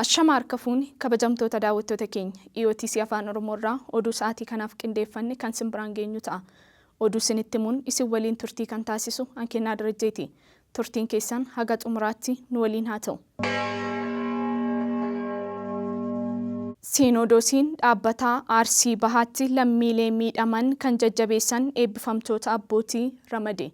Ashama harkafuuni kabajamtoota daawwattoota keenya EOTC afaan Oromoorraa oduu sa'aatii kanaaf qindeeffanne kan simbiraan geenyu ta'a. Oduu isinitti himuun isin waliin turtii kan taasisu Ankennaa Darajjeeti. Turtiin keessan haga xumuraatti nu waliin haa ta'u. Siinodoosiin dhaabbataa Arsii Bahaatti lammiilee miidhaman kan jajjabeessan eebbifamtoota abbootii ramade.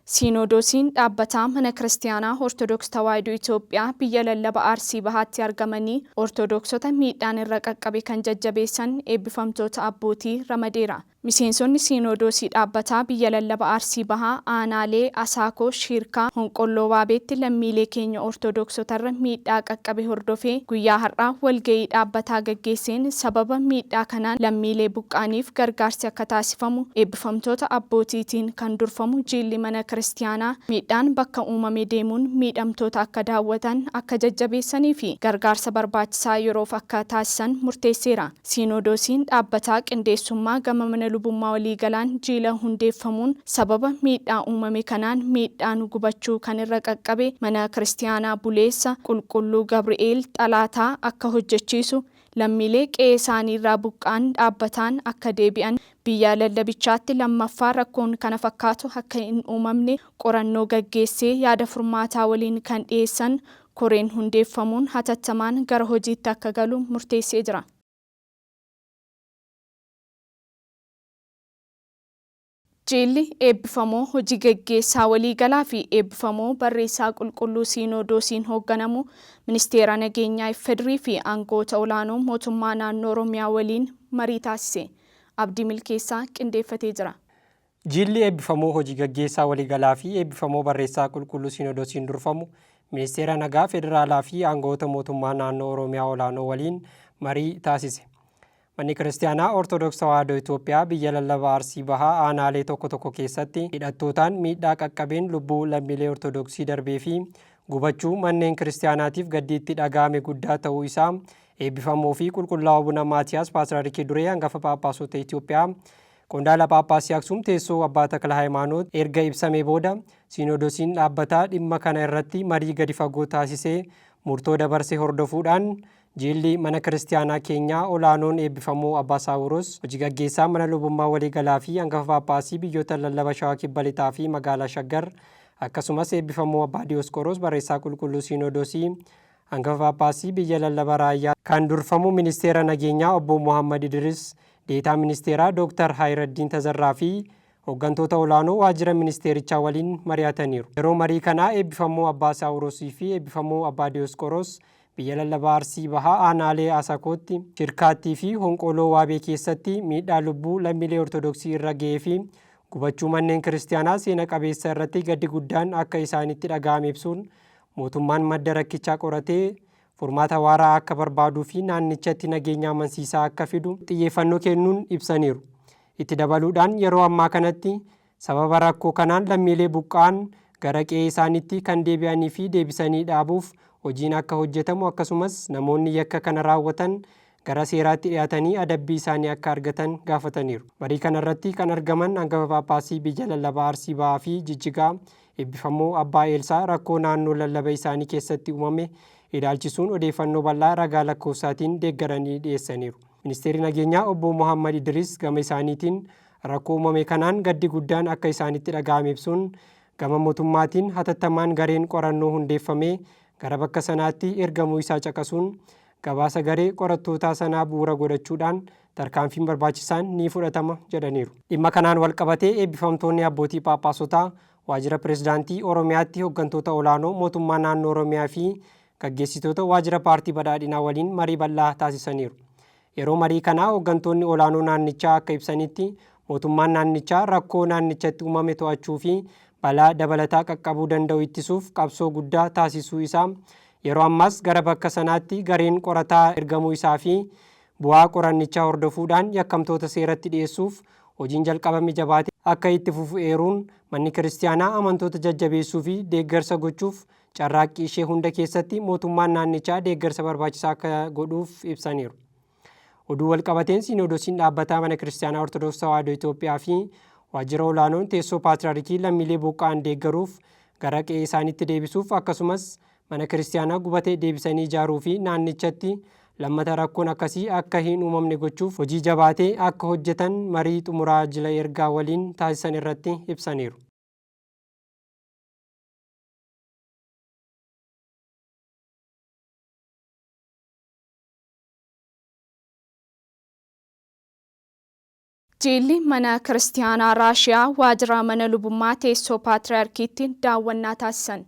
Siinodoosiin dhaabbataa mana kiristaanaa Ortodoks Tawaahidoo Itoophiyaa biyya lallaba Arsii Bahaatti argamanii Ortodoksota miidhaan irra qaqqabe kan jajjabeessan eebbifamtoota abbootii ramadeera. Miseensonni Siinodoosii dhaabbataa biyya lallaba Arsii Bahaa aanaalee Asaakoo Shirkaa Honqolloo Waabeetti lammiilee keenya Ortodoksotarra miidhaa qaqqabe hordofee guyyaa har'aa walgahii dhaabbataa gaggeesseen sababa miidhaa kanaan lammiilee buqqaaniif gargaarsi akka taasifamu eebbifamtoota abbootiitiin kan durfamu jilli mana kiristaanaa miidhaan bakka uumame deemuun miidhamtoota akka daawwatan akka jajjabeessanii fi gargaarsa barbaachisaa yeroof akka taasisan murteesseera. Siinodoosiin dhaabbataa qindeessummaa gama mana lubummaa waliigalaan jila hundeeffamuun sababa miidhaa uumame kanaan miidhaan gubachuu kan irra qaqqabe mana kiristaanaa Buleessa Qulqulluu Gabri'eel Xalaataa akka hojjechiisu lammiilee qe'ee isaanii irraa buqqaan dhaabbataan akka deebi'an biyya lallabichaatti lammaffaa rakkoon kana fakkaatu akka hin uumamne qorannoo gaggeessee yaada furmaataa waliin kan dhiyeessan koreen hundeeffamuun hatattamaan gara hojiitti akka galu murteessee jira. Jilli eebbifamoo hojii gaggeessaa waliigalaa fi eebbifamoo barreessaa qulqulluu Siinodoosiin hoogganamu ministeera nageenyaa Ifedirii fi aangoota olaanoo mootummaa naannoo Oromiyaa waliin marii taasise. Abdii Milkeessaa qindeeffatee jira. Jilli eebbifamoo hojii gaggeessaa waliigalaa fi eebbifamoo barreessaa qulqulluu Siinodoosiin durfamu ministeera nagaa federaalaa fi aangoota mootummaa naannoo Oromiyaa olaanoo waliin marii taasise. Manni kiristaanaa Ortodoks Tawaahidoo Itoophiyaa biyya lallaba Arsii Bahaa aanaalee tokko tokko keessatti hidhattootaan miidhaa qaqqabeen lubbuu lammiilee Ortodoksii darbee fi gubachuu manneen kiristaanaatiif gaddiitti dhaga'ame guddaa ta'uu isaa eebbifamoo fi qulqullaa'oo Abuna Maatiyaas Paasiraarikii Duree hangafa Phaaphaasota Itoophiyaa qondaala Phaaphaasii Aksum teessoo Abbaa Takla Hayimaanoot erga ibsamee booda Siinodoosiin dhaabbataa dhimma kana irratti marii gadi fagoo taasisee murtoo dabarsee hordofuudhaan jilli mana kiristaanaa keenyaa olaanoon eebbifamoo Abbaa Saawuroos hojii gaggeessaa mana lubummaa waliigalaa fi hangafa Phaaphaasii biyyoota lallaba Shawaa Kibba Lixaa fi magaalaa Shaggar akkasumas eebbifamoo Abbaa Diyoosqoroos barreessaa qulqulluu Siinodoosii hangafa Phaaphaasii biyya lallaba Raayyaa kan durfamu ministeera nageenyaa obbo Muhammad Idris deetaa ministeeraa Dr. Hayraddiin Tazarraa fi hooggantoota olaanoo waajjira ministeerichaa waliin mari'ataniiru. Yeroo marii kanaa eebbifamoo Abbaa Saawuroosii fi eebbifamoo Abbaa Diyoosqoroos biyya lallaba Arsii Bahaa aanaalee Asakootti Shirkaattii fi Honqoloo Waabee keessatti miidhaa lubbuu lammiilee Ortodoksii irra ga'ee fi gubachuu manneen kiristaanaa seena qabeessa irratti gaddi guddaan akka isaanitti dhaga'ame ibsuun mootummaan madda rakkichaa qoratee furmaata waaraa akka barbaaduu fi naannichatti nageenya amansiisaa akka fidu xiyyeeffannoo kennuun ibsaniiru. Itti dabaluudhaan yeroo ammaa kanatti sababa rakkoo kanaan lammiilee buqqaan gara qe'ee isaaniitti kan deebi'anii fi deebisanii dhaabuuf hojiin akka hojjetamu akkasumas namoonni yakka kana raawwatan gara seeraatti dhiyaatanii adabbii isaanii akka argatan gaafataniiru. Marii kanarratti kan argaman hangafa Phaaphaasii biyya lallaba Arsii Bahaa fi Jijjigaa eebbifamoo Abbaa Eelsaa rakkoo naannoo lallaba isaanii keessatti uumame ilaalchisuun odeeffannoo bal'aa ragaa lakkoofsaatiin deeggaranii dhiyeessaniiru. Ministeerri nageenyaa obbo Muhammad Idris gama isaaniitiin rakkoo uumame kanaan gaddi guddaan akka isaanitti dhaga'ame ibsuun gama mootummaatiin hatattamaan gareen qorannoo hundeeffamee gara bakka sanaatti ergamuu isaa caqasuun gabaasa garee qorattootaa sanaa bu'uura godhachuudhaan tarkaanfiin barbaachisaan ni fudhatama jedhaniiru. Dhimma kanaan walqabatee eebbifamtoonni abbootii Phaaphaasotaa waajjira pirezidaantii Oromiyaatti hooggantoota olaanoo mootummaa naannoo Oromiyaa fi gaggeessitoota waajjira paartii badhaadhinaa waliin marii bal'aa taasisaniiru. Yeroo marii kanaa hooggantoonni olaanoo naannichaa akka ibsanitti mootummaan naannichaa rakkoo naannichatti uumame to'achuu fi balaa dabalataa qaqqabuu danda'u ittisuuf qabsoo guddaa taasisuu isaa yeroo ammas gara bakka sanaatti gareen qorataa ergamuu isaa fi bu'aa qorannichaa hordofuudhaan yakkamtoota seeratti dhiyeessuuf hojiin jalqabame jabaatee akka itti fufu eeruun manni kiristaanaa amantoota jajjabeessuu fi deeggarsa gochuuf carraaqqii ishee hunda keessatti mootummaan naannichaa deeggarsa barbaachisaa akka godhuuf ibsaniiru. Oduu walqabateen Siinodoosiin dhaabbataa mana kiristaanaa Ortodoks Tawaahidoo Itoophiyaa fi waajjira olaanoon teessoo Paatriyaarkii lammiilee buqqaan deeggaruuf gara qe'ee isaaniitti deebisuuf akkasumas mana kiristaanaa gubatee deebisanii ijaaruu fi naannichatti lammata rakkoon akkasii akka hin uumamne gochuuf hojii jabaatee akka hojjetan marii xumuraa jila ergaa waliin taasisan irratti ibsaniiru. Jilli mana kiristaanaa Raashiyaa waajjira mana lubummaa teessoo paatriyaarkiitti daawwannaa taasisan.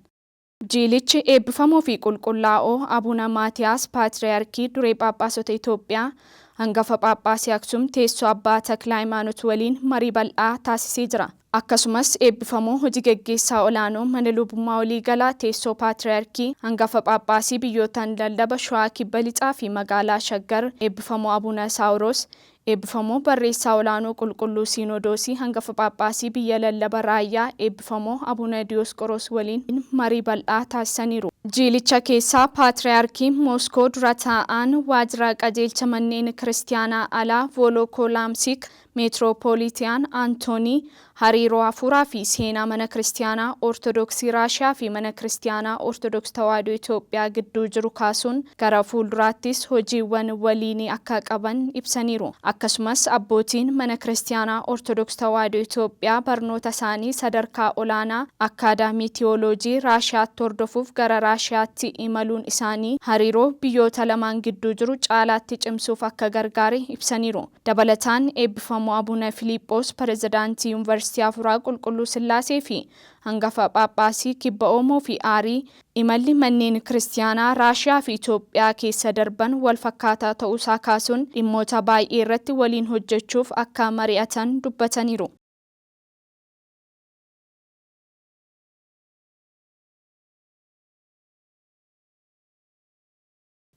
Jilichi eebbifamoo fi qulqullaa'oo Abuna Maatiyaas Paatriyaarkii duree Phaaphaasota Itoophiyaa hangafa Phaaphaasii Aksum teessoo Abbaa Takla Hayimaanoot waliin marii bal'aa taasisee jira. Akkasumas eebbifamoo hojii gaggeessaa olaanoo mana lubummaa waliigalaa teessoo Paatriyaarkii hangafa Phaaphaasii biyyootaan lallaba Shawaa Kibba Lixaa fi magaalaa Shaggar eebbifamoo Abuna Saawuroos eebbifamoo barreessaa olaanoo qulqulluu Siinodoosii hangafa Phaaphaasii biyya lallaba Raayyaa eebbifamoo Abuna Diyoosqoroos waliin marii bal'aa taasisaniiru. Jilicha keessaa Paatriyaarkiin Mooskoo dura taa'an waajjira qajeelcha manneen kiristaanaa alaa Volokoolamsiik Meetiroopoolitiyaan Antoonii hariiroo hafuuraa fi seenaa mana kiristaanaa Ortodoksii Raashiyaa fi mana kiristaanaa Ortodoks Tawaahidoo Itoophiyaa gidduu jiru kaasuun gara fuulduraattis hojiiwwan waliinii akka qaban ibsaniiru. Akkasumas abbootiin mana kiristaanaa Ortodoks Tawaahidoo Itoophiyaa barnoota isaanii sadarkaa olaanaa Akaadaamii Tiyooloojii Raashiyaatti hordofuuf gara Raashiyaatti imaluun isaanii hariiroo biyyoota lamaan gidduu jiru caalaatti cimsuuf akka gargaare ibsaniiru. Dabalataan eebbifamoo Abuna Filiiphoos pirezidaantii Yuunivarsiitii Hafuuraa Qulqulluu Sillaasee fi hangafa Phaaphaasii Kibba Oomoo fi Aarii imalli manneen kiristaanaa Raashiyaa fi Itoophiyaa keessa darban wal fakkaataa ta'uusaa kaasuun dhimmoota baay'ee irratti waliin hojjechuuf akka mari'atan dubbataniiru.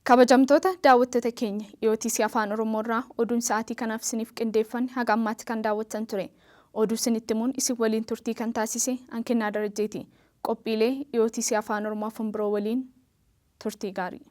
Kabajamtoota daawwattoota keenya EOTC Afaan Oromoo irraa oduun sa'aatii kanaaf isiniif qindeeffanne haga ammaatti kan daawwattan ture. Oduu isinitti himuun isin waliin turtii kan taasise Ankinnaa Darajjeeti. Qophiilee EOTC Afaan Oromoo afaan biroo waliin turtii gaarii.